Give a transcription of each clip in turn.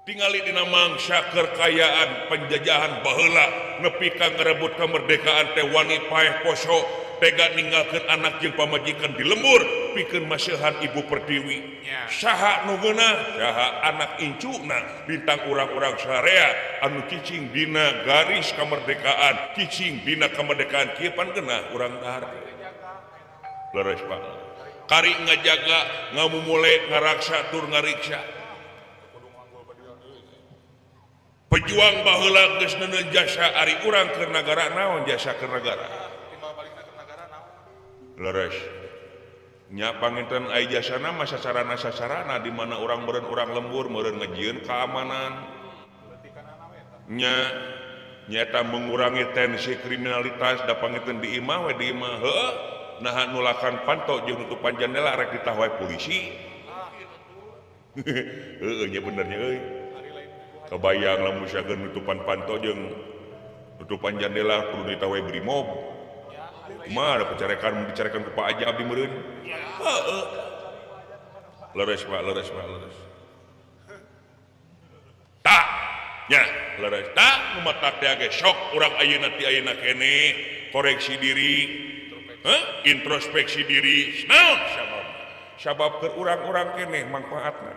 tingali dina mangsa kekayaan penjajahan baheula nepi ka ngarebut kemerdekaan teh wani paeh poso tega ninggalkeun anak jeung pamajikan di lembur pikeun maseuhan Ibu Pertiwi. Saha nu geunah? Saha anak incuna bintang urang-urang sarea anu cicing dina garis kemerdekaan, cicing dina kemerdekaan kieu pan geunah urang dahar. Leres Pak. Kari ngajaga, ngamumule, ngaraksa tur ngariksa. Pejuang baheula geus neuneun jasa ari urang keur nagara naon jasa keur nagara. Leres nya panginten aya jasana mah sasarana di mana urang meureun urang lembur meureun ngajieun keamanan nya nyata mengurangi tensi kriminalitas da panginten di imah we di imah heueuh nahan nulakan pantau jeung nutupan jendela rek ditah wae polisi heueuh nya benernya euy kebayang lamun sageun nutupan pantau jeung nutupan jendela kudu ditah wae brimob. Kumaha ada bicarekan ku Pak Aji abdi meureun. Heeh. Leres Pak, leres. Tak, nya leres. Tak nu matak teh ge sok urang ayeuna ti ayeuna kene koreksi diri. Introspeksi diri. Naon sabab? Sabab keur urang-urang kene manfaatna.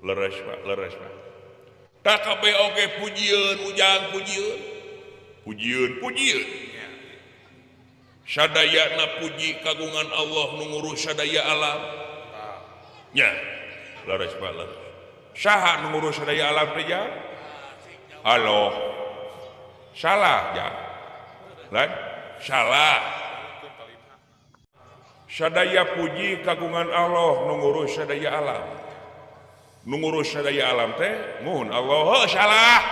Leres Pak. Tak kabeh oge pujieun, ujang pujieun. Sadayana puji kagungan Allah nu ngurus sadaya alam. Nya, leres Pak. Saha nu ngurus sadaya alam teh ja? Allah. Salah ja. Lain? Salah. Sadaya puji kagungan Allah nu ngurus sadaya alam. Nu ngurus sadaya alam teh muhun Allah salah.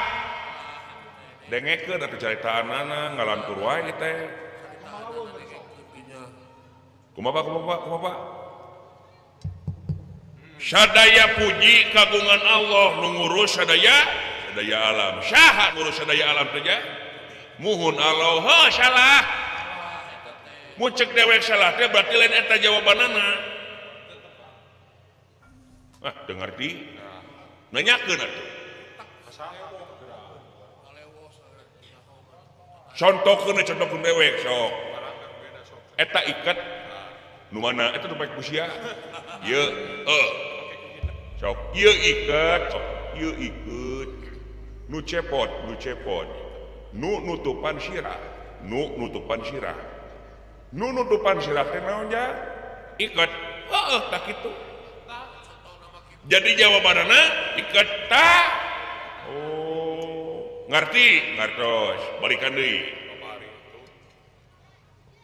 Dengekeun atuh caritaanana ngalantur wae teh. Kumaha Pak? Sadaya puji kagungan Allah nu ngurus sadaya alam. Saha ngurus sadaya alam teh ja? Muhun Allah salah. Mun ceuk dewek salah teh berarti lain eta jawabanana. Teu ngarti. Nanyakeun atuh. Contohkeun dewek sok. Eta ikat nu mana eta teu paek usia. Ieu sok ieu ikat, nu cepot. Nu nutupan sirah. Nu nutupan sirah teh naon ja? Ikat. Tak kitu. Jadi jawabanana ikat ta. Ngarti, ngartos. Balikan deui.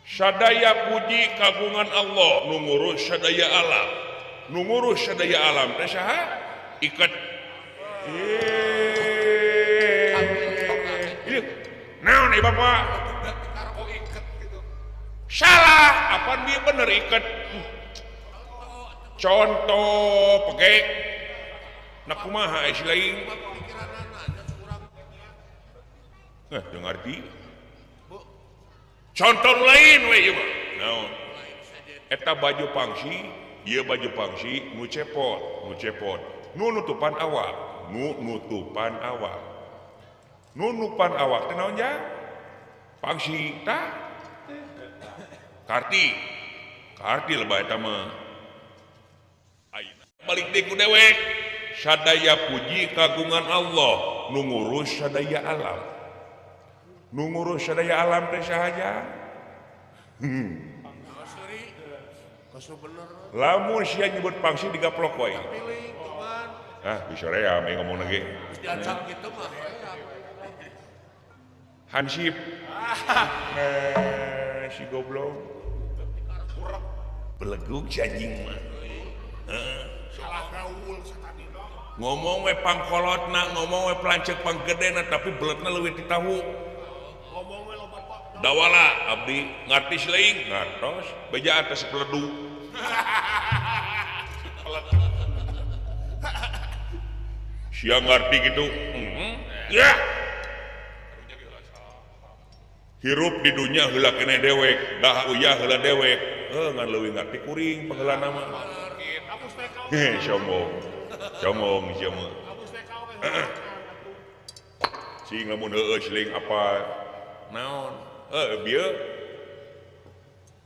Sadaya puji kagungan Allah nu ngurus sadaya alam. Nu ngurus sadaya alam teh saha? Ikat. Naon ieu Bapak? Salah, apa dia bener ikat? Contoh pegek. Nah kumaha aya lain? Dengar di. Contoh lain we ieu mah. Naon? Eta baju pangsi, ieu baju pangsi nu cepot. Nu nutupan awak. Nutupan awak teh naon ja? Pangsi tah? Karti lebah eta mah. Ayeuna balik deui ku dewek. Sadaya puji kagungan Allah nu ngurus sadaya alam. Nu ngurus sadaya alam teh sahaja. Lamun sia nyebut pangsi digaplok wae. Bisa rea me ngomong lagi. Diancam kitu mah. Hansip. Si goblok. Belegug si anjing mah. Salah gaul satadi. Ngomong we pangkolotna, ngomong we pelancek panggedena tapi beletna leuwih ti tahu. Ngomong we loba dawala abdi ngarti seuing ngartos beja atas peledu. Sia ngarti gitu. Ya. Hirup di dunia heula keneh dewek, dah uyah heula dewek. Ngan leuwih ngarti kuring pangeulana mah. Sombong sia mah. sing lamun seling apa naon bieu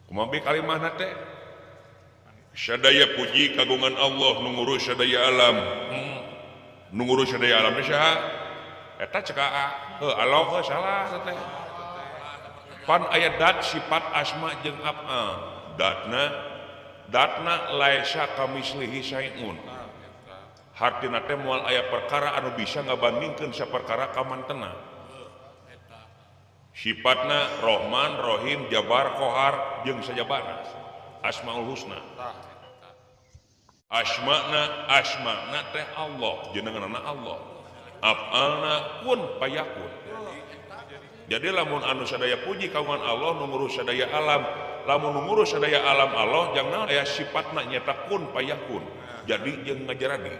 kumaha kalimahna teh sadaya puji kagungan Allah nu ngurus sadaya alam nu ngurus sadaya alam teh saha eta cekaa Allah salah teh pan aya dat sifat asma jeung af'al datna laisa kamislihi syai'un hartina teh moal aya perkara anu bisa ngabandingkeun saperkara kamantena sifatna Rahman Rahim Jabar Qahar jeung sajabana Asmaul Husna asmana teh Allah jenenganna Allah af'alna kun payakun jadi lamun anu sadaya puji kagungan Allah nu ngurus sadaya alam lamun nu ngurus sadaya alam Allah jangan aya sifatna nyata kun payakun jadi jeung ngajarani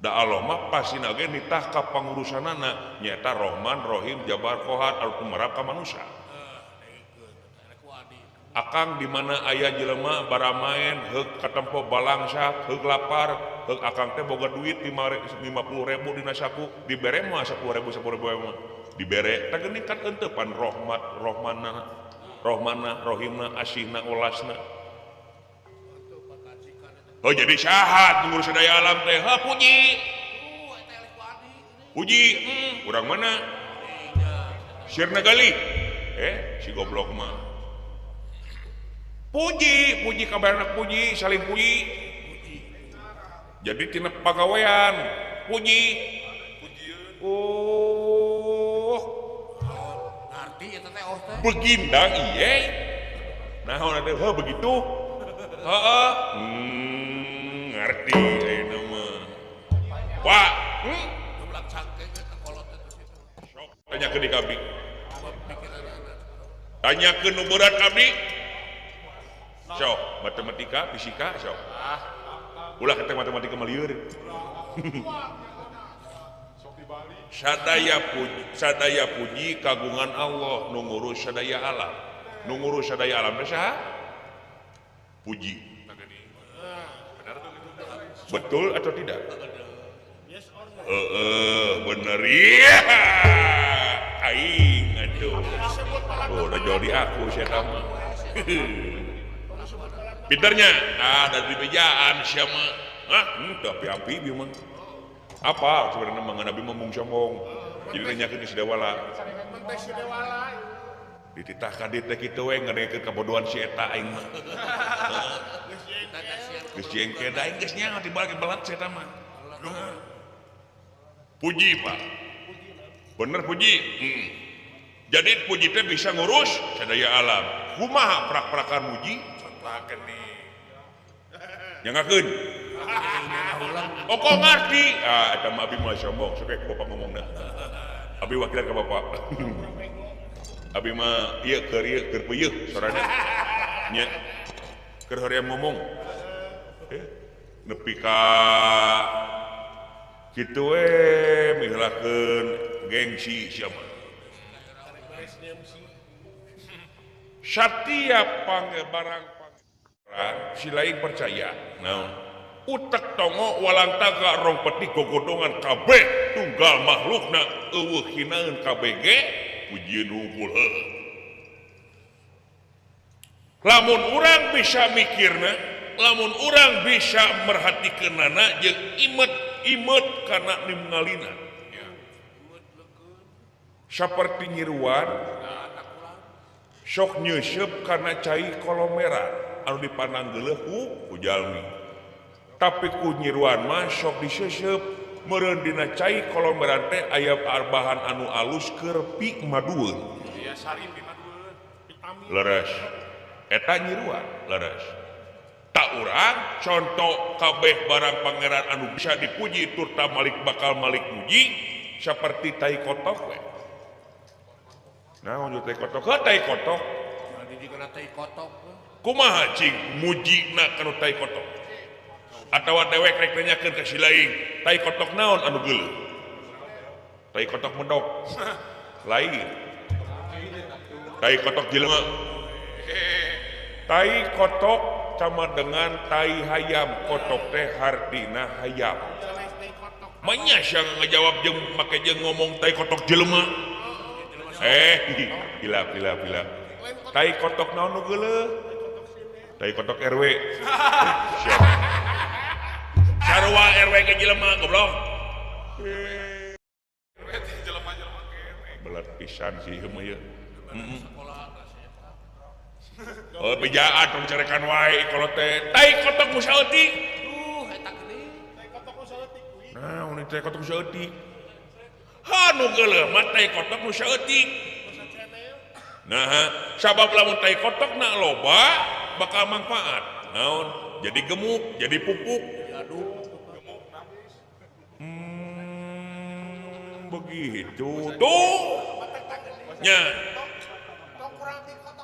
da Allah mah pasina ge nitah ka pangurusanana nyata Rahman Rahim Jabar Qahar anu kumarap ka manusia akang di mana aya jelema baramaen heuk katempo balangsa heuk lapar heuk akang teh boga duit 50.000 dina saku dibere mah 10.000 mah dibere tah geuning kan enteupan Rahmana Rahimna Asihna Ulasna jadi syahat ngurus sadaya alam teh puji urang mana sirna gali si goblok mah puji kabarna puji saling puji jadi tina pagawean puji ngarti eta teh teh begindang iye naon atuh begitu heeh ngarti ayeuna mah Pak jumlah cangkeng eta kolot eta tanyakeun di kabdi tanyakeun nu berat kabdi sok matematika fisika sok ulah kita matematika mah lieur sadaya puji kagungan Allah nu ngurus sadaya alam teh saha puji betul atau tidak bener ya aing atuh udah jadi aku saya mah pinternya dari bejaan siapa tapi api bieu mah apa sebenarnya mah Nabi mung sombong jadi nanyakeun si Dewala dititah ka dieu teh kitu we ngadengekeun kabodohan si eta aing mah geus jengke da aing geus nyaho dibalik belat si eta mah puji Pak bener puji jadi puji teh bisa ngurus sadaya alam kumaha prak-prakan muji contohakeun nih nyangakeun kok ngerti eta mah abi mah sombong sok ka bapak ngomongna abi wakilan ka bapak abi mah ieu keur peuyeuk sorana nya keur hoream ngomong nepi ka kitu we mihlakeun gengsi siapa setiap barang si lain percaya naon utek tongo walang taga rong peti gogodongan kabeh tunggal makhlukna eueuh hinaeun kabeh ge pujian unggul lamun urang bisa mikirna lamun urang bisa merhatikeunana jeung imet kana ningalina seperti nyiruan sok nyeuseub kana cai kolomeran anu dipandang geuleuh ku jalmi tapi ku nyiruan mah sok diseuseub meureun dina cai kolomeran teh aya bahan anu alus keur pi madueun ieu sari pi madueun vitamin leres eta nyiruan leres tak urang contoh kabeh barang pangeran anu bisa dipuji turta malik bakal malik muji seperti tai kotok we naon teh kotok tai kotok jadi dikeuna tai kotok kumaha cing mujina kana tai kotok atawa dewek rek nanyakeun ka si lain tai kotok naon anu geuleuh tai kotok medok lain tai kotok jelema tai kotok sama dengan tai hayam kotok teh hartina hayam Manya yang ngejawab jeung make jeung ngomong tai kotok jelema. Gila. Tai kotok naon nu geuleuh? Tai kotok RW. Sarua RW ke jelema goblok. Belat pisan sih mah ye. Oh, bejaan tong cerekan wae kalau teh tai kotok musaeutik. Eta gede. Nah, ini tai kotok musaeutik. Hanu geuleuh mah tai kotok musaeutik. Nah, sabab lamun tai kotok na loba bakal manfaat. Naon? Jadi gemuk, jadi pupuk. Begitu. Tuh. Nya.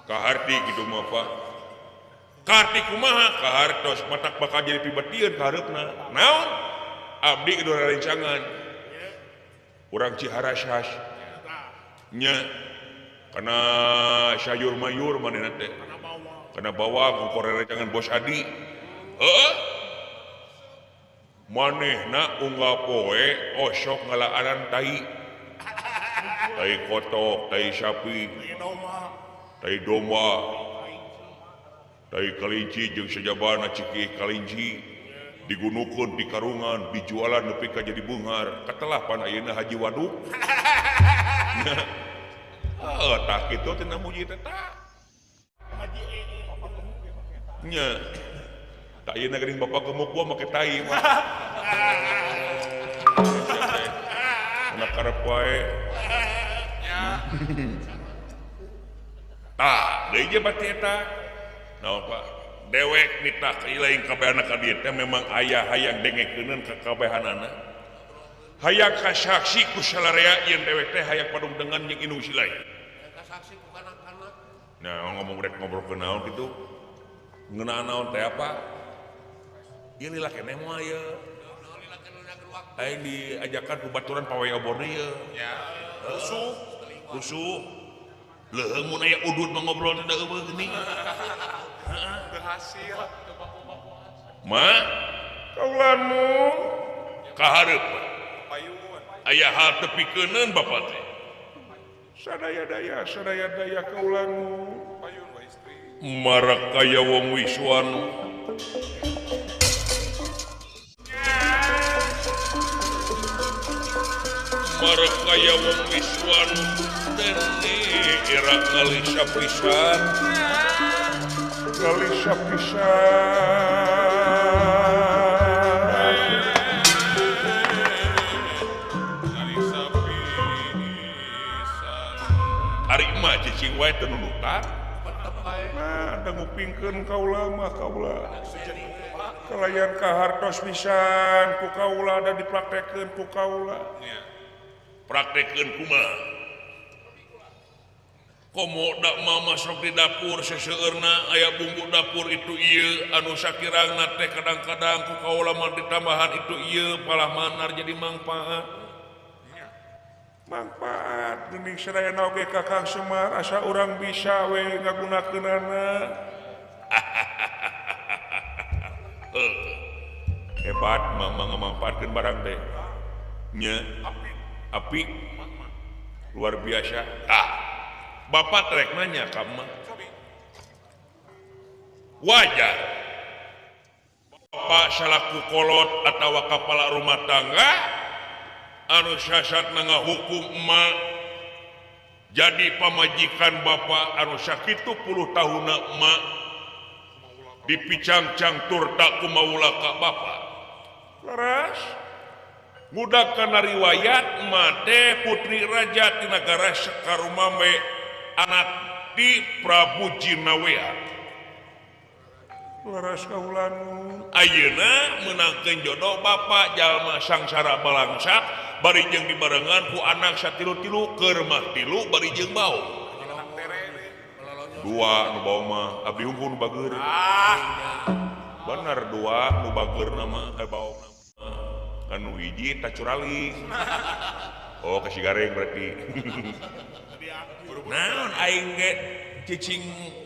Kaharti gitu mah Pak. Kaharti kumaha? Kahartos matak bakal jadi pibetieun ka hareupna. Naon? Abdi kudu rerencangan. Urang Ciharasyas. Nya. Kana sayur mayur manehna teh. Kana bawang ku rerencangan Bos Adi. Heeh. Manehna unggal poe osok ngalaanan tai. Tai kotok, tai sapi. Tai domba, tai kalinci jeung sajabana cikih kalinci digunukeun di karungan dijualan nepi ka jadi beungar katelah pan ayeuna haji waduk. Tah kitu teh namuji teh tah. Nya. Tak ayeuna geuning bapak gemuk gua make tai mah. Anak karep wae. Deui je bati eta. Naon Pak? Dewek nitah ilaing kabehana ka dieu teh memang aya hayang dengekeun ka kabehanana. Hayang kasaksi ku salarea ieun dewek teh hayang padung dengan jeung Inung Silai. Eta saksi ku kanak-kanak. Nah, ngomong rek ngobrolkeun naon kitu. Ngeunaan naon teh apa? Ieu lila keneh moal ieu. Naon lila keneh keur waktu. Aing diajakan ku baturan pawai obor ieu. Ya. Rusuh. Leuheung mun aya udud mah ngobrol teh da eueuh geuning. Berhasil. Ma, kaulanmu kahareup. Payun. Aya hal teu pikeunneun Bapak teh. Sadaya daya kaulanmu. Payun wa istri. Marak kaya wong wiswanu. Marak kaya wong wiswanu. Dene era kali sapisan. Ari mah cicing wae teu nunutan. Nah, da ngupingkeun kaula mah kaula. Kalayan kahartos pisan ku kaula da dipraktekeun ku kaula. Praktekeun kumaha? Komo dak mama sok di dapur seseueurna aya bumbu dapur itu ieu anu sakirangna teh kadang-kadang ku kaula mah ditambahan itu ieu palah manar jadi manfaat. Manfaat geuning sadayana oge ka Kang Semar asa urang bisa we ngagunakeunana. Hebat mama ngamanfaatkeun barang teh. Nya api luar biasa. Bapak trek nanya kamu wajar Bapak salaku kolot atau kepala rumah tangga anu syasat ngahukum emak jadi pamajikan Bapak anu sakitu puluh tahun emak dipicang-cang turta kumaula ka Bapak leras mudahkan riwayat mate putri raja di negara Sekarumame anak di Prabu Jinawea. Laras kaulanu ayeuna meunangkeun jodoh Bapak jalma sangsara balangsa bari jeung dibarengan ku anak satilu-tilu keur mah tilu bari jeung bau. Dua nu bau mah abdi unggul nu bageur. Bener dua nu bageur nama bau nama. Anu hiji tacuraling. Oh kasih gareng berarti. Naon aing ge cicing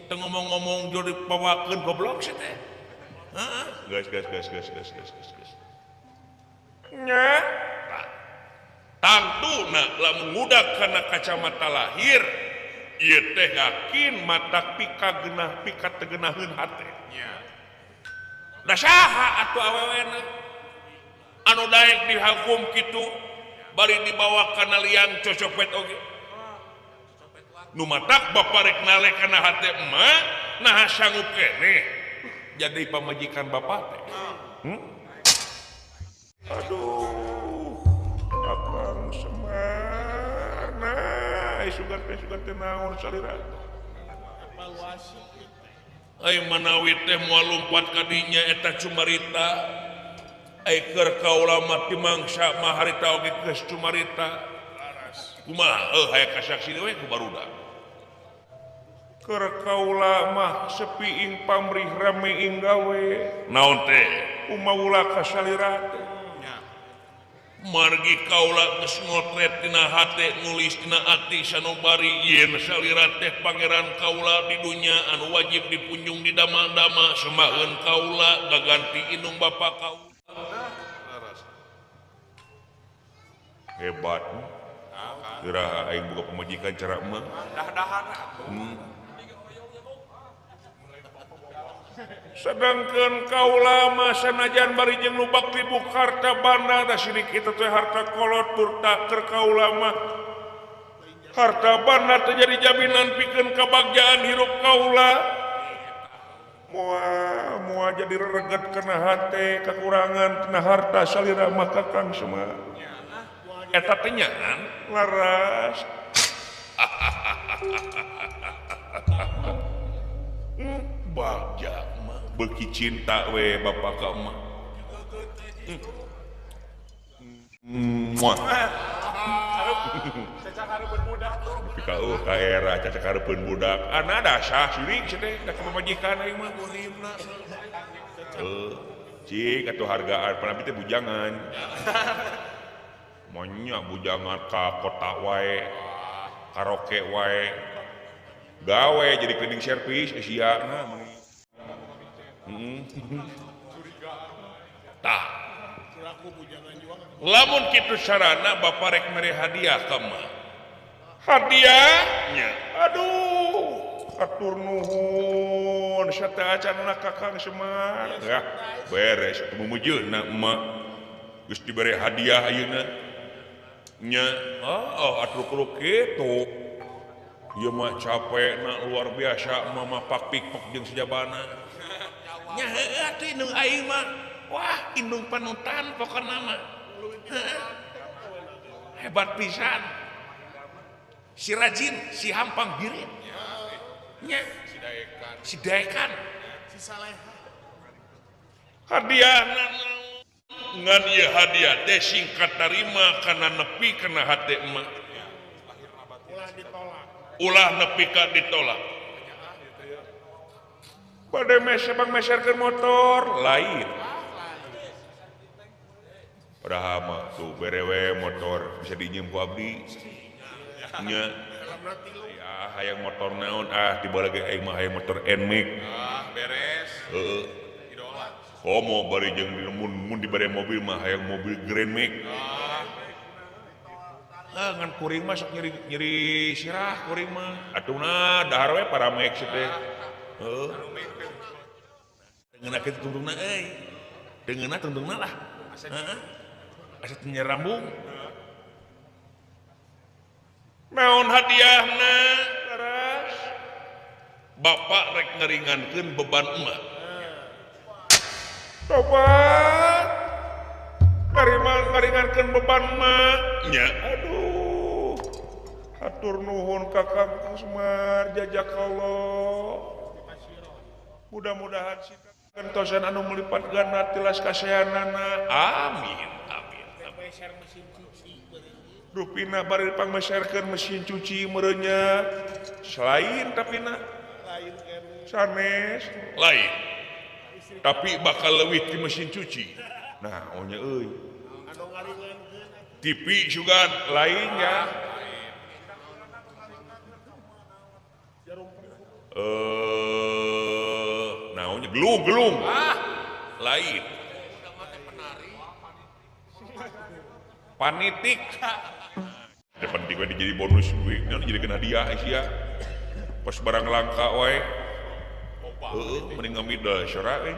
teu ngomong-ngomong jodi pawakeun goblok sih teh. Heeh. Gas. Nya tangtuna lamun ngudag kana kacamata lahir ieu teh yakin mata pika genah pika tegenaheun hate nya da saha atuh awewena anu daek dihakum kitu bari dibawa kana liang cocopet oge nu matak baparek nalek kana hate emak nah sanggup keneh jadi pamajikan bapak teh aduh akang semana sugan teh naon salira ai manawi teh moal lumpat ka dinya eta cumarita ai keur kaula mah timangsa mah harita oge geus cumarita kumaha aya kasaksi we ku barudak keur kaula mah sepiing pamrih rameing gawe naon teh umaula ka salira teh margi kaula geus ngotret tina hate nulis tina ati sanubari yen salira teh pangeran kaula di dunya anu wajib dipunjung di dama-dama semaeun kaula gaganti indung bapa kaula hebat kira aing buka pemajikan cara mah dah-dahana sedangkan kaula mah sanajan bari jeung nu bakti buk harta banda da sidik kitu teh harta kolot turta keur kaula mah harta banda teh jadi jaminan pikeun kabagjaan hirup kaula moal jadi rereget kana hate kakurangan tina harta salira mah kakang semua eta teh nyaan laras bagja mah beuki cinta we bapak ka emak cacak hareupeun budak tapi ka era cacak hareupeun budak ana dasah sirik cenah da ka pamajikan aing mah murimna cik atuh hargaan panabi teh bujangan monya bujangan ka kota wae karaoke wae gawe jadi cleaning service sia tah lamun kitu sarana bapak rek mere hadiah ka mah hadiahnya aduh atur nuhun sata acanna kakang Semar ya beres mumujeunna emak geus dibere hadiah ayeuna nya atur kudu kitu ieu mah capekna luar biasa mama pak pikpok jeung sejabana nya heuh atuh indung aing mah wah indung panutan pokona mah hebat pisan si rajin si hampang girit nya si daekan si saleha hadiahna ngan ieu hadiah teh singkat tarima kana nepi kana hate emak ulah nepi ka ditolak bade meserkeun motor lain padahal mah tuh berewe motor bisa dinjem ku abdi nya ya hayang motor naon tiba lagi aing mah hayang motor Nmax beres heeh idola komo bari jeung mun dibere mobil mah hayang mobil Grand Max ngan kuring mah sok nyeri sirah kuring mah atuna dahar we para Max teh heeh dengeuna kitu tungtungna euy dengeuna tungtungna lah heeh asa nyerambung naon hadiahna laras bapak rek ngeringankeun beban emak tobat ngaringankeun beban emak nya aduh hatur nuhun kakang Semar jazakallah mudah-mudahan si kentosan anu melipat ganda tilas kasayanana amin rupina bari pangmeserkeun mesin cuci merenya selain tapi na sanes lain tapi bakal leuwih ti mesin cuci nah ohnya euy TV juga lainnya naonnya gelung lain panitik. Ya penting we jadi bonus duit, jadi kena hadiah sia. Pas barang langka wae. Mending ngamidal syara euy.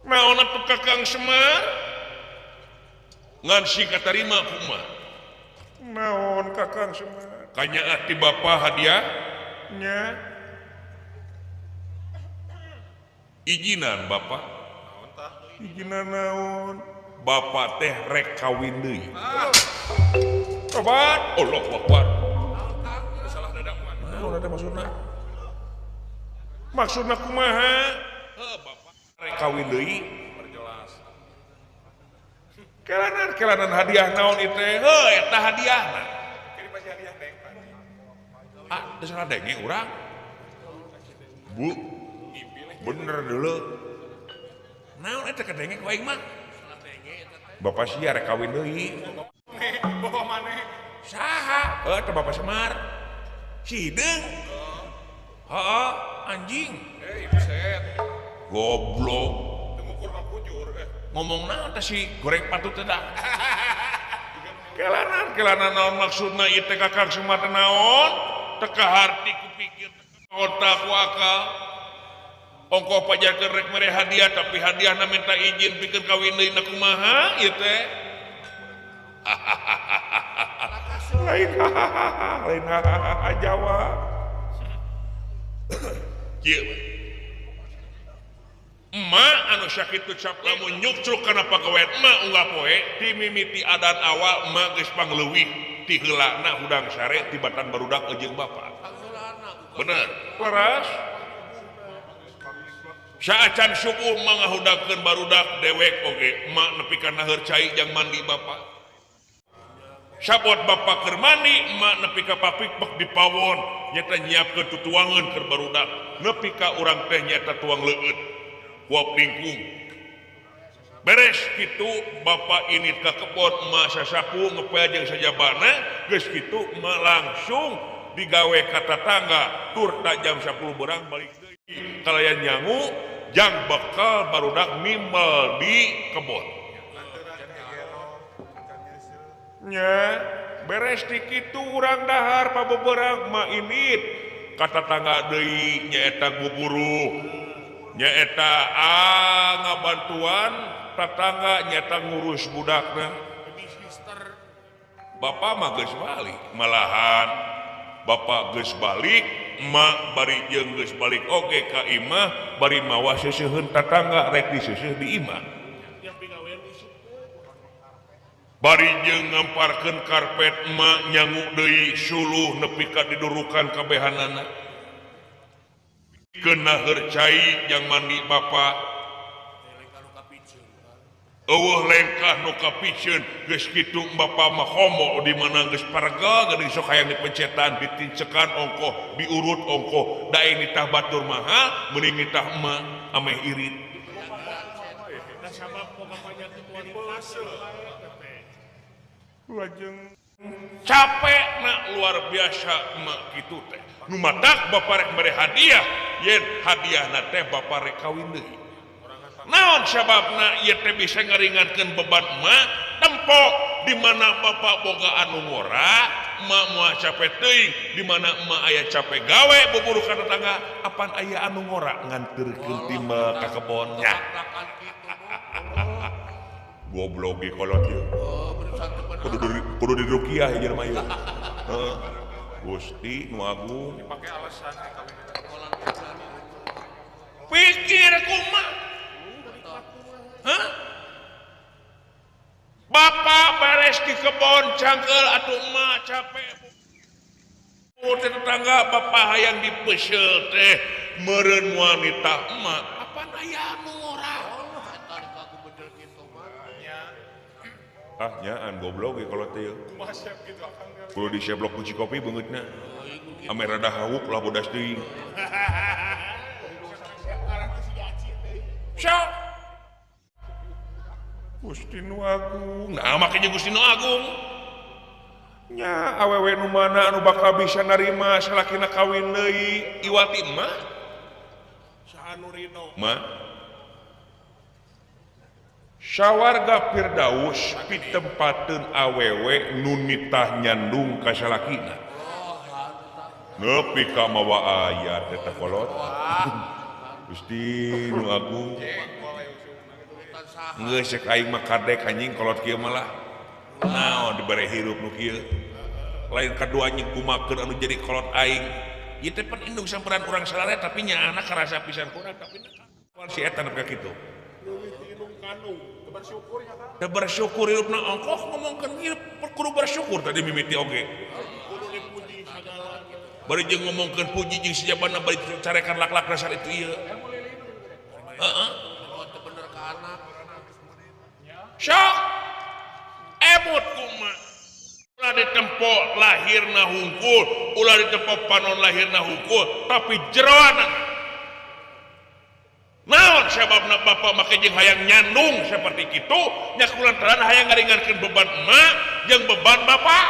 Naon atuh Kakang Semar? Ngan si katarima kumaha? Naon Kakang Semar? Kanya ti Bapa hadiah? Nya. Ijinan Bapak. Ijinan naon? Bapak teh rek kawin deui. Tobat, Allahu Akbar. Salah dadak mah. Naon eta maksudna? Maksudna kumaha? Bapak rek kawin deui. Perjelas. Kelanan hadiah naon ieu teh? Heuh, eta hadiahna. Kirim aja hadiah deng. Geus ngadenge urang. Bu, bener dulu. Naon eta kadenge ku aing mah? Bapak sia rek kawin deui. Bawa maneh. Saha? Eta Bapak Semar. Sideung. Heeh, anjing. Buset. Goblok. Ngukur mah bujur. Ngomong naon teh si goreng patut teh dah. Kelanan naon maksudna ieu teh Kakang Semar teh naon? Teka harti kupikir otak ku akal. Ongko pajakeun rek mere hadiah tapi hadiahna minta izin pikeun kawin deui na kumaha ieu teh? Lain Jawa. Kieu. Emak anu sakitu cap lamun nyukcuk kana pagawean emak unggah poe ti mimiti adat awal emak geus pangleuwih ti heulana hudang sare tibatan barudak jeung bapa. Bener. Leras. Saacan subuh mangahudagkeun barudak dewek oge emak nepi ka naheur cai jang mandi bapa. Sabot bapa keur mandi emak nepi ka papikpek di pawon nyata nyiapkeun tutuangan keur barudak nepi ka urang teh nyata tuang leueut uap lingkung. Beres kitu bapa init ka kebon emak sasapu ngepel jeung sajabana geus kitu emak langsung digawe ka tatangga tur ta jam 10 beurang balik deui kalayan nyangu jang bekal barudak mimbal di kebon. Nya beres di kitu urang dahar pabeberang emak init ka tatangga deui nyaeta guguru nyaeta ngabantuan tatangga nyaeta ngurus budakna. Bapak mah geus balik malahan Bapak geus balik emak bari jeung geus balik oge ka imah bari mawa seuseheun tatangga rek diseuseut di imah bari jeung ngamparkeun karpet emak nyangu deui suluh nepi ka didurukan kabehanana keuna hercai jang mandi bapa eueuh lengkah nu kapicieun geus kitu bapa mah homo di mana geus parega geuning sok hayang dipencetan ditincekan ongko diurut ongko da ini tah batur mahal mending nitah emak ameh irit. Lajeng capek nak luar biasa emak kitu teh nu matak bapa rek mere hadiah yen hadiahna teh bapa rek kawin deui. Naon sababna ieu teh bisa ngaringankeun beban emak tempo di mana bapa boga anu ngora emak moal capek teuing di mana emak aya capek gawe buburu ka tetangga apan aya anu ngora nganterkeun timba ka kebonnya. Goblok ge kolot ieu. Kudu di rukiah jeung mah ieu. Heeh. Gusti nu agung Pakai alasan kawin. pikir kumaha. Hah? Bapak beres di kebon cangkel atuh emak capek. Tetangga bapak hayang dipeusel teh meureun wanita emak. Apa aya anu ngorang? Ah nyaan goblok ge kalau teh. Kumaha siap gitu akang. Kudu diseblok kunci kopi beungeutna. Ame rada hawuk lah bodas teuing. Sok Gusti Nu Agung. Nah makanya Gusti Nu Agung nya awewe nu mana anu bakal bisa narima salakina kawin deui iwati emak Saha nu rino. emak Sawarga Firdaus pitempateun awewe nu nitah nyandung ka salakina. Nepi ka mawa ayat eta kolot. Gusti nu agung. Geus cek aing mah kadek anjing kolot kieu mah lah. Naon dibere hirup nu kieu. Lain kadua anjing kumakeun anu jadi kolot aing. Ieu teh pan indung samperan urang salare tapi nya anak karasa pisan kurang tapi si eta nepi ka kitu. Teu bersyukur hirupna ongkoh ngomongkeun hirup kudu bersyukur tadi mimiti oge. Bari jeung ngomongkeun puji jeung sejabana bari carekan laklak dasar itu ieu. Heeh. Bener ka anak. Sok emut kumaha. Ulah ditempo lahirna hungkul, ulah ditempo panon lahirna hungkul, tapi jeroana naon sababna bapak make jeung hayang nyandung seperti kitu nya kulantaran hayang ngaringankeun beban emak jeung beban bapak.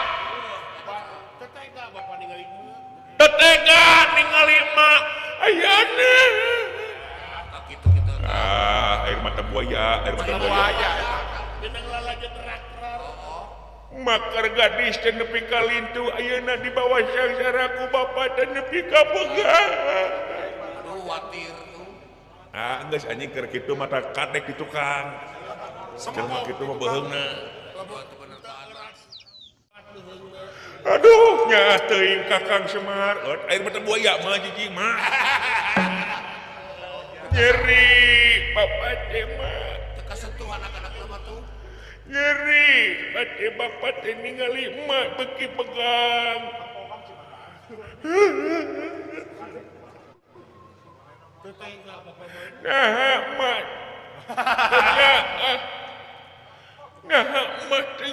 Tetega ningali emak ayana. Air mata buaya, air mata buaya. Dina lalajeun rak-rak. Makar gadis teh nepi ka lintu ayeuna di bawah sangsaraku bapak teh nepi ka pegang. Aduh watir tuh. Geus anjing keur kitu mata kadek di tukang. Keur mah kitu mah beheungna. Aduh nya teuing Kakang Semar, air mata buaya mah jijik mah. Nyeri bapak teh mah. Teu kasentuh anak-anak mah tuh. Nyeri, bade bapak teh ningali emak beki pegang. Nah, emak. Nah, emak teh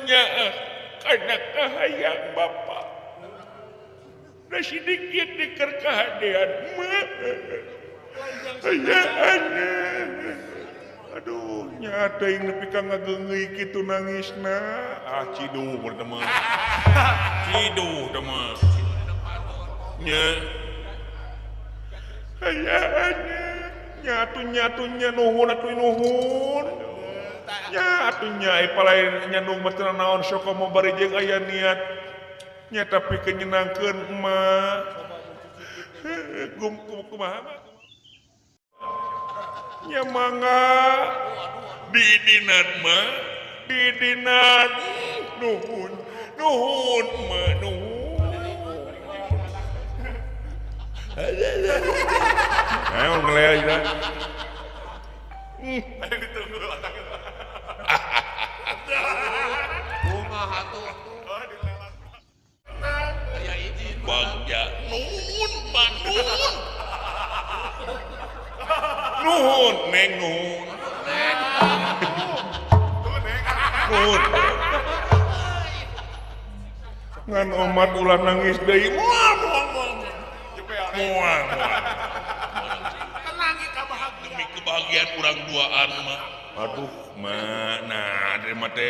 karena kahayang bapak. Nah sedikit diker kahadean emak. Hayaannya. Aduh, nyata yang nepi ka ngageungeuy kitu nangisna. Ciduh bertema. Ciduh teman. Nya. Hayaannya. Nyatu-nyatunya nuhun atuh nuhun. Nyatunya ipalain nyandung mah teu naon sok mau bari jeung aya niat. Nya tapi kenyenangkeun emak. Kumaha mah? Nya mangga didinat mah didinat nuhun mah nuhun. Ayo ngelea aja. Ditunggu latang. Kumaha tuh? Aya izin Bagja nuhun mah nuhun. Nuhun, neng nuhun. Nuhun. Ngan omat ulah nangis deui. Mual. tenang ka bahagia. Demi kebahagiaan urang duaan mah. Aduh, mana dari mate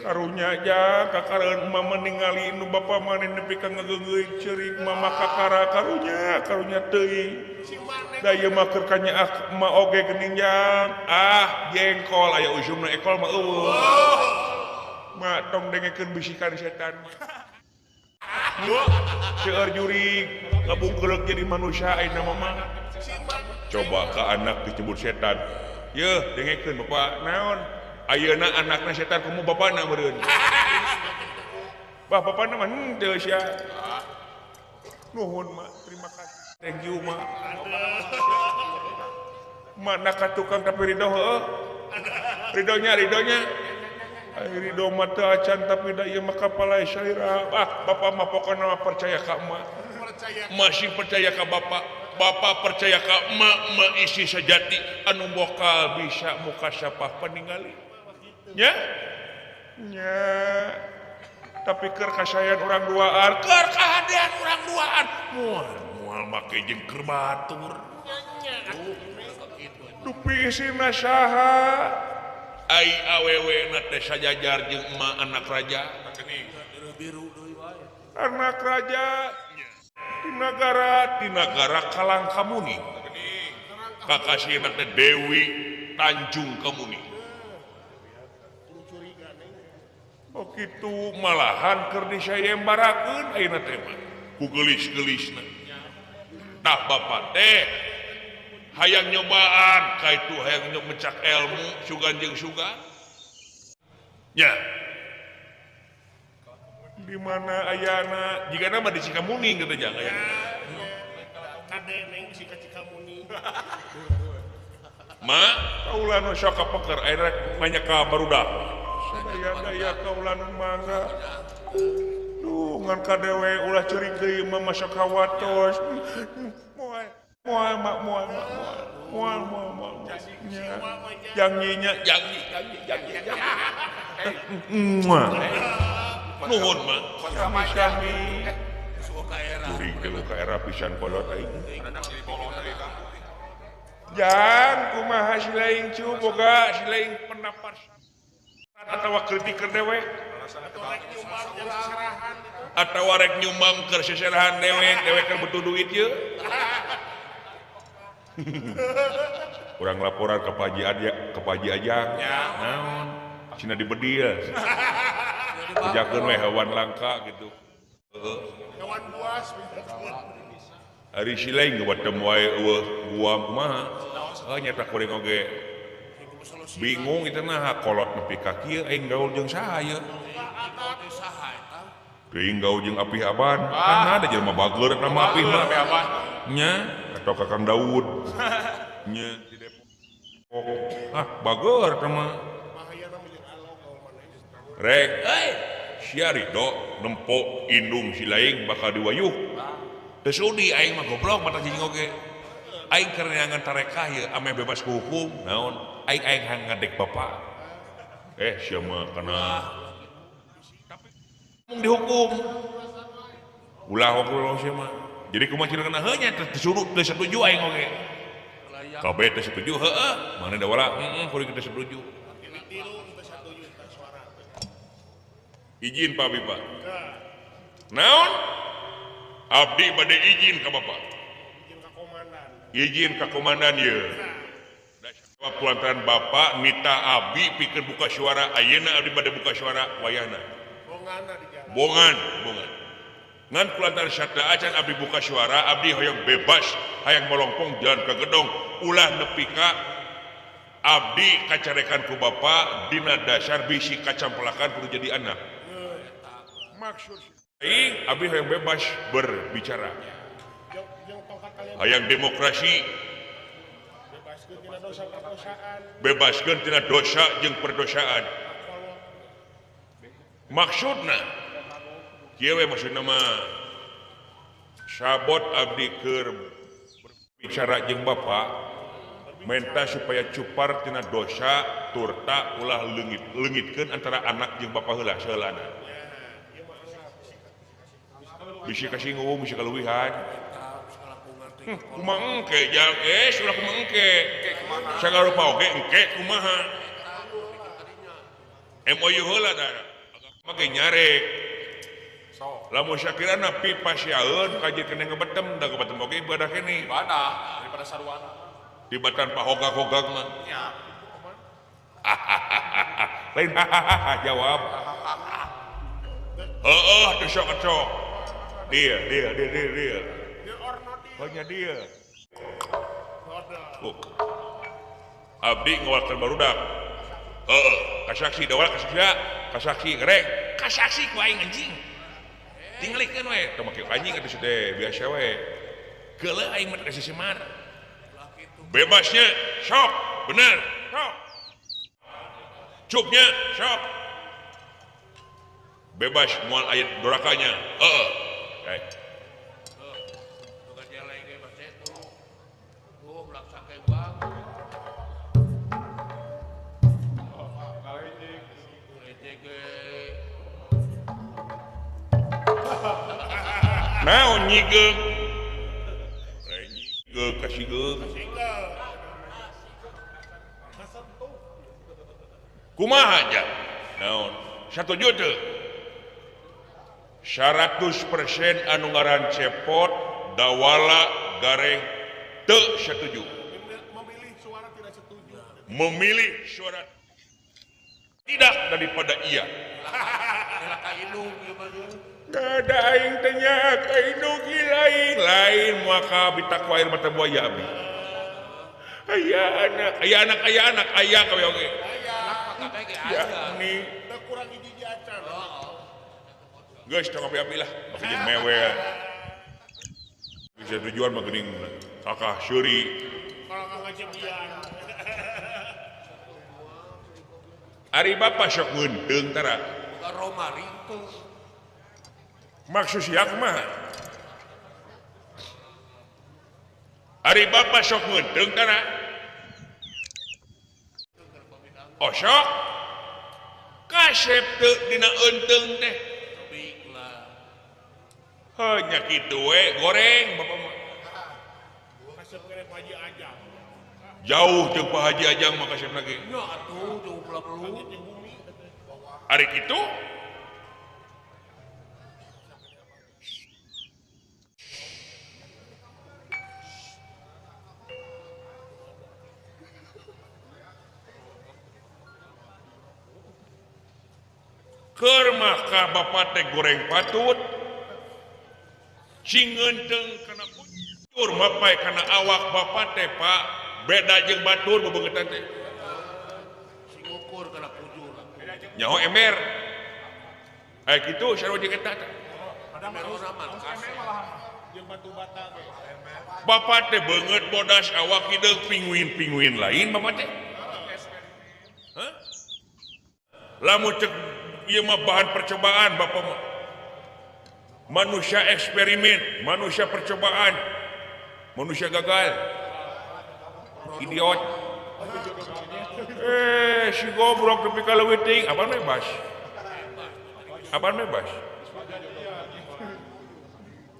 karunya aja kakareun mah ningali nu bapa maneh nepi ka ngageungeuy ceurik mama kakara karunya teuing. Da ieu mah keur kanyaak mah oge geuning jang. Jengkol aya ujungna ekol mah eueuh. Mak tong dengekeun bisikan setan mah. Seueur jurig ngabungkeulek jadi manusia ayeuna mah. Coba ka anak disebut setan. Yeuh dengekeun bapak naon? Ayeuna anakna setan komo bapana meureun. Bah bapana mah teu sia. Nuhun mak, terima kasih. Thank you mak. Mana ka tukang tapi ridho heuh. Ridhonya. Ridho mah teu acan tapi da ieu mah kapala syaira. Bapak mah pokona mah percaya ka emak. Masih percaya ka bapak. Bapak percaya ka emak isi sejati anu bokal bisa muka syapah paningali. Nya tapi keur kasayan urang duaan, keur kahadean urang duaan. Moal make jeung keur batur. Dupi isina saha? Ai awewe na teh sajajar jeung emak anak raja. Biru deui wae. Anak raja di negara Kalangkamuni. Kakasihna teh Dewi Tanjung Kamuni. Oh gitu malahan keur disayembarakeun ayeuna teh mah ku gelis-gelisna. Tah bapak teh hayang nyobaan ka itu hayang mencak ilmu sugan jeung sugan. Nya. Di mana ayana? Jika nama di Cikamuning gitu jangan ya. Kade neng si Cikamuning. Ma, kaulah nu sok peker akhirnya banyak ka barudak. Sadaya kaulah nu mangga. Duh, ngan kadewe ulah ceurik deui mah masuk kawatos. Moal janjinya janji. Nuhun mah. Kami kuring teh ka era pisan kolot aing. Jang kumaha si laing cu boga si laing pendapat atawa kritik keur dewek atawa rek nyumbang keur seserahan dewek keur butuh duit ye. Urang laporan ke Paji Ajang. Naon? Cina dibedi ya. Jakeun we hewan langka gitu. Hewan buas. Ari si lain ngewatem wae eueuh guam kumaha. Nyata kuring oge bingung itu nah kolot nepi ka kieu aing gaul jeung saha ye. Teuing gaul jeung Apih Aban. Kan ada jelema bager nama Apih mah. Nya atau Kakang Daud. Nya di Depok. Bager nama. Rek, sia Ridho nempo indung si laing bakal diwayuh. Teu sudi aing mah goblok mata jeung oge. Aing keur neangan tarekah ye ame bebas ku hukum. Naon? Aing ngadek bapak. Sia mah kana mung dihukum. Ulah ngobrol sia mah. Jadi kumaha cenah kana heunya teu setuju aing oge. Kabeh teu setuju heueuh. Mana da wala kuring teu setuju. Izin Pak Bipa. Naon? Abdi bade izin ka Bapak. Izin ka komandan ye. Kulantaran Bapak nita abdi pikeun buka suara ayeuna abdi bade buka suara wayahna. Bongan. Ngan kulantaran satda acan abdi buka suara abdi hoyong bebas hayang melongpong jalan ke gedong ulah nepi ka abdi kacarekan ku Bapak dina dasar bisi kacampelakan kudu jadi anak. Maksud aing abdi hayang bebas berbicara. Hayang demokrasi. Bebaskeun tina dosa jeung perdosaan. Maksudna kieu we maksudna mah sabot abdi keur berbicara jeung Bapak menta supaya cupar tina dosa turta ulah leungitkeun antara anak jeung Bapak heula saheulana. Bisi kasinggung bisi kaluwihan. Kumaha engke jang sudah kumaha engke. Sagarupa oge engke kumaha. MOU heula da. Make nyarek. Lamun sakirana pipa siaeun kaji kene ngebetem da ngebetem oge ibadah kene. Ibadah daripada sarwana. Tibatan pahogak-hogak mah. Lain hahaha jawab. Teu sok-sok. Dia. Hanya dia. Abdi ngawalkeun barudak. Kasaksi dawal kasaksi ngereng. Kasaksi ku aing anjing. Tinggalikeun we, teu make anjing atuh teh biasa we. Geuleuh aing mah kasih semar. Bebasnya sok, bener, sok. Cuknya sok. Bebas moal ayat dorakanya. Baik. Naon nyigeug? Nyigeug kasihgeug. Kumaha aja? Naon? 1 juta. 100% anu ngaran cepot dawala gareng teu setuju. Memilih suara tidak setuju. Memilih suara tidak daripada ia. Ela ka indung ieu mah. Ada aing tanya kainu lain maka bitak air mata buaya abi. Aya anak aya kawe oge. Kakek ge Ya aya. ini Udah kurang hiji jajan. geus tong abi lah. Make jeung mewel. Bisa tujuan mah geuning kakak seuri. Kalau nggak ngecebian. Ari bapa sok ngeunteung tara. Bukan Romari tuh. Maksud siak mah. Ari bapa sok ngeunteung tara. Oh sok. Kasep teu dina euteung teh. Big lah. Hanya kitu we goreng bapa mah. Kasep kere Haji Ajang. Jauh jeung Pak Haji Ajang mah kasep lagi. Nya atuh jauh pula-pula. Ari kitu keur maka bapak teh goreng patut cingeunteung kana bujur mapai kana awak bapak teh Pak beda jeung batur bebeungetan teh Sing ukur kana pujur. nyaho ember aya kitu sarua jeung eta teh Merona man kasih. Jeung batu bata ge. bapak teh beungeut bodas awak hideung pinguin lain bapak teh hah lamun cek ieu mah bahan percobaan bapak mah manusia eksperimen manusia percobaan manusia gagal idiot si goblok tapi kalau leuwih apaan bebas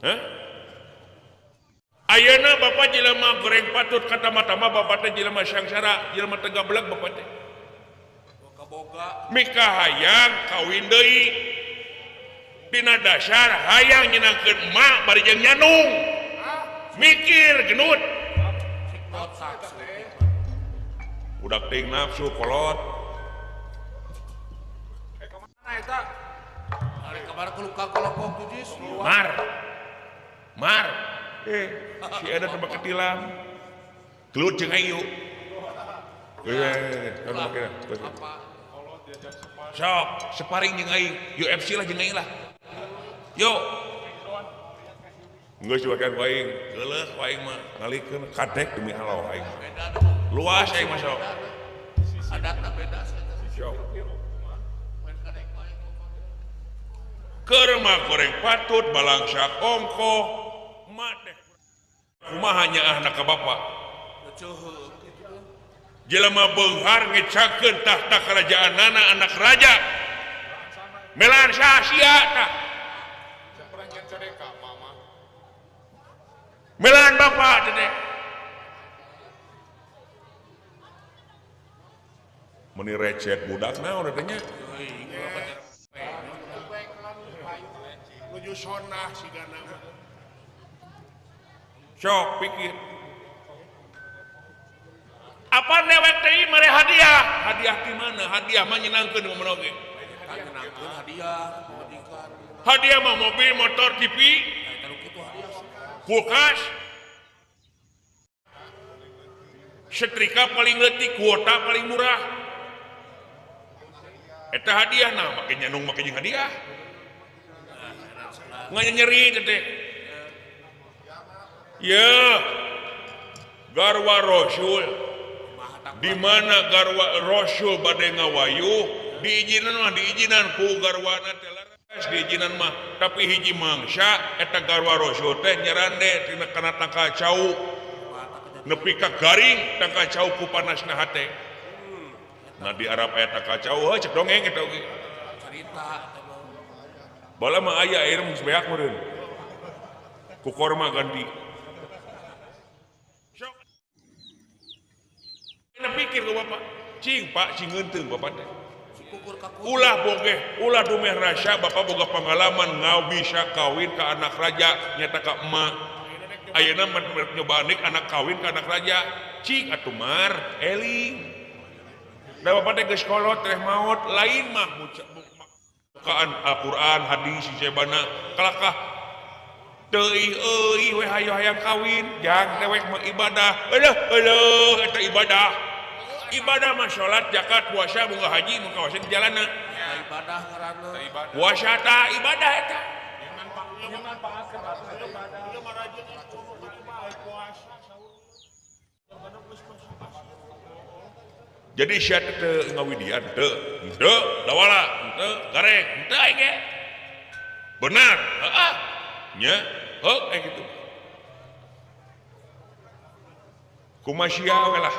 hah ayeuna bapak jelema goreng patut kata mata-mata bapak teh jelema sangsara jelema teh gablek bapak teh Boga mika hayang kawin deui dina dasar hayang nyenangkeun emak bari jeung nyanung mikir genut not saksu. budak teuing nafsu kolot Kemana eta? Hari kemarin ku luka kolokok tuh jis. mar si ada tempat ketilang gelut jeung ayu tempat ketilang Apa? sok separing jeung aing UFC lah jeung aing lah yo geus wakan aing geuleuh aing mah ngalikeun kadek demi Allah aing Beda dong. luas aing mah sok Adatna beda. sok Main kadek main. keur mah goreng patut balangsak ongko mah teh kumaha nyaahna ka bapa Ceuheung. jelema beunghar ngecakeun tahta kerajaanana anak raja melan sia tah Perangkat codeka mama. melan bapa teh meni recet budak naon eta nya Nuju sonah si gana. sok pikir apa newek teh mere hadiah di mana hadiah mah nyenangkeun momen oge Kan ngenangkeun hadiah pemedikan. hadiah mah mobil motor TV Nah, eta nu kitu hadiah. kulkas setrika paling leutik kuota paling murah eta hadiah nah make nyanung make jeung hadiah nganyeri teh ya garwa rasul di mana garwa rasul bade ngawayuh diijinan ku garwana teh laras diijinan mah tapi hiji mangsa eta garwa rasul teh nyerande tina kana tangka cau nepi ka garing tangka cau ku panasna hate nah di Arab eta kacau cek dongeng eta oge Cerita eta mah. bala mah aya air geus beak meureun ku korma ganti sok ina pikir ku bapak cing pak cing ngeunteung bapak teh Kukur ka kukur. ulah boge ulah dumeh rasa bapak boga pengalaman ngau bisa kawin ka anak raja nyata ka emak ayeuna nyobaan anak kawin ka anak raja cing atuh mar eling Da bapak teh geus kolot teh maot lain mah bukaan Al-Qur'an hadis sijebana kalakah teuing euy we hayu hayang kawin jang dewek mah ibadah eueuh eta ibadah mah salat zakat puasa boga haji nu kawasan jalanna ibadah ngaranna puasa ta ibadah eta jadi sia teh ngawidian teu dawala teu gareng teu aing ge benar heeh nya kayak gitu kumaha sia we lah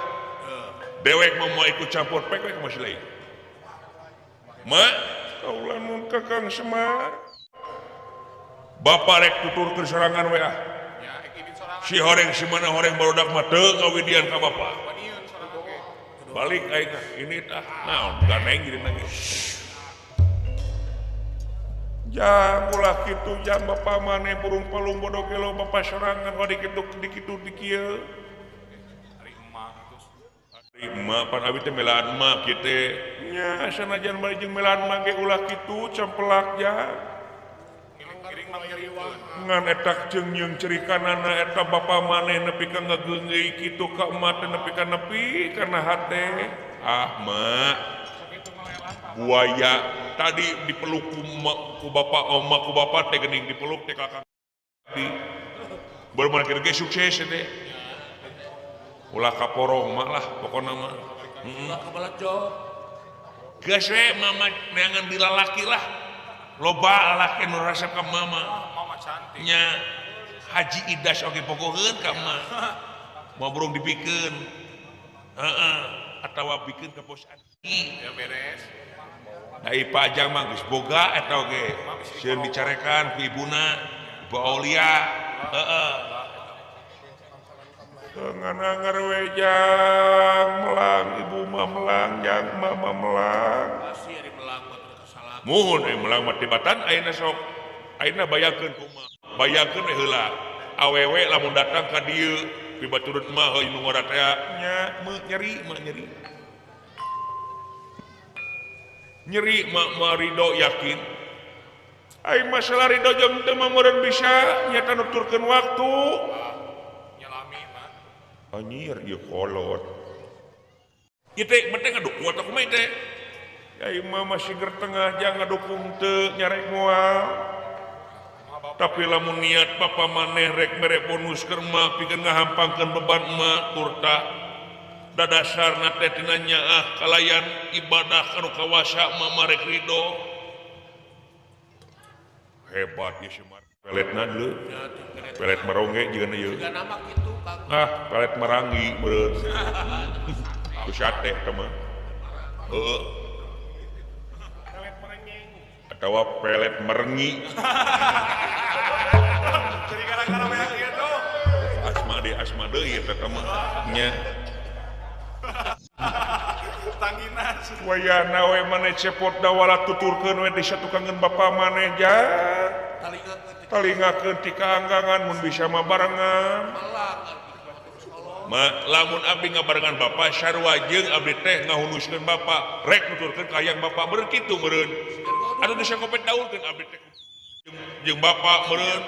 dewek mau ikut campur pek we kumaha lain ma kaulah nun kakang Semar bapak rek tuturkeun sorangan we ah Ya, iki sorangan. si horeng si mana horeng barudak mah teu ngawidian ka bapak Panieun sorangan ge. balik aing ini tah naon ganeng jadi nangis jang ulah kitu jang bapak maneh burung palung bodoh gelo bapak sorangan wa dikitu di kieu Hari emak terus. emak pan abi teh melaan emak kieu teh nya sanajan bari jeung melaan emak ge ulah kitu cempelak jang Giring mah ngiriwan. ngan etak jeung nyeung cerikanana eta bapak maneh nepi ka ngageungeui kitu ka emak teh nepi ka nepi kana hate ah mak buaya tadi dipeluk ku bapak oma ku bapak teh geuning dipeluk teh kakak baru mana kira sukses teh ulah kaporong mak lah pokona mah ulah kabalajo geus we mama neangan di lalaki lah loba lalaki nu resep ka mama Mama cantik. nya haji idas oge pogoheun ka mah mau burung dipikeun heeh atawa pikeun ka pos adi Ya beres. Dai pajang mah geus boga eta oge sieun dicarekan ku ibuna Ibu Aulia heeh nganangar we jang melang ibu mah melang jang mama melang pasti ari melang mah teu kesalahan muhun melang mah tibatan ayeuna sok ayeuna bayakeun kumaha bayakeun we heula awewe lamun datang ka dieu pibaturut mah heuh nu ngora teh nya nyeri mak ridho yakin ai masalah ridho jeung teu mah meureun bisa nyata nuturkeun waktu Nyalami mah. anjir ieu kolot ieu teh penting ngadukung atawa kumaha teh ai mah masih ger tengah jang ngadukung teu nyarek moal tapi lamun niat bapa maneh rek mere bonus keur mah pikeun ngahampangkeun beban mah turta dadasarna teh tina nyaah kalayan ibadah kanu kawasa mah marek ridho hebat ieu Semar peletna deuleu pelet marongge jeung ieu juga nama kitu Kang pelet marangi meureun ku sate teh mah heueuh atawa pelet merengi Jadi gara-gara banyak gitu. asma deui eta mah nya Tanginan. wayahna we maneh cepot dawala tuturkeun we di satukangeun bapa maneh jah talingakeun ti kaanggangan mun bisa mah barengan melang ma lamun abdi ngabarengan bapa sarua jeung abdi teh ngahunuskeun bapa rek nuturkeun ka hayang bapa meureun kitu meureun anu geus sakopet daulkeun abdi teh jeung bapa meureun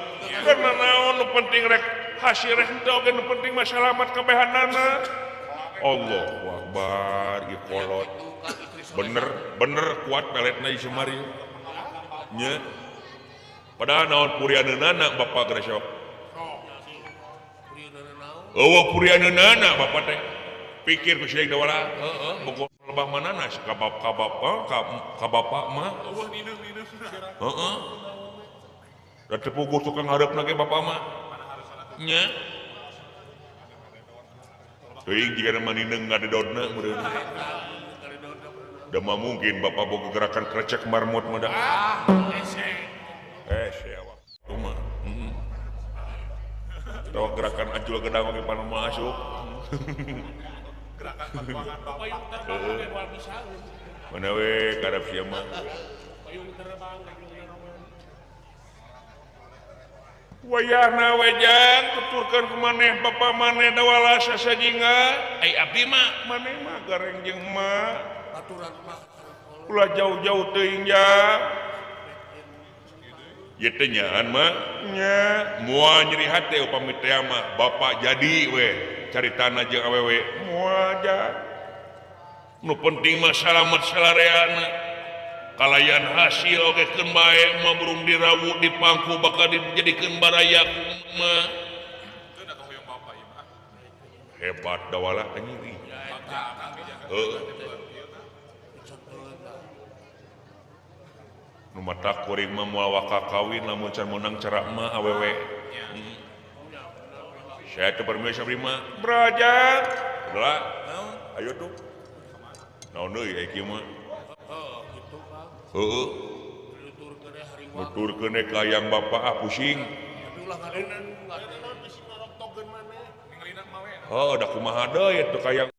karena naon nu penting rek hasil rek teh oge nu penting mah salamat kabehanana Allahu Akbar ieu kolot bener kuat peletna ieu Semar ieu nya padahal naon purianeunana bapa geus sok eueuh purianeunana bapa teh pikir ku sieu dawala bogo lebah manana ka bapa mah heeh da teu puguh tukang hareupna ge bapa mah nya teuing jigana manineng ngadedodna meureun da mah mungkin bapa boga gerakan krecek marmut mah da awak mah tawa gerakan ajul gedang oge panu masuk Gerakan perjuangan bapak. mana we karep sia mah wayahna we jang tuturkeun ku maneh bapa maneh dawala sasajinga ai abdi mah maneh mah gareng jeung emak aturan mah ulah jauh-jauh teuing ja ieu teh nyaan mah nya moal nyeri hate upami teh mah bapak jadi we caritana jeung awewe moal ja nu penting mah salamet salareana kalayan hasil oge keun bae mah burung dirawuh dipangku bakal dijadikeun baraya mah Itu udah hoyong bapak ieu mah. hebat da wala anjing eta heueuh nu mata kuring mah moal waka kawin lamun can meunang cerak mah awewe saya teu permisi prima braja udah ayo tuh naon deui aya kieu mah oh gitu Kang heueuh nutur ke hari nuturkeun ka yang bapak pusing tapi ulah ngadengan Naon bisi norok togeun maneh. Ningelina mah we. oh da kumaha deui atuh ka yang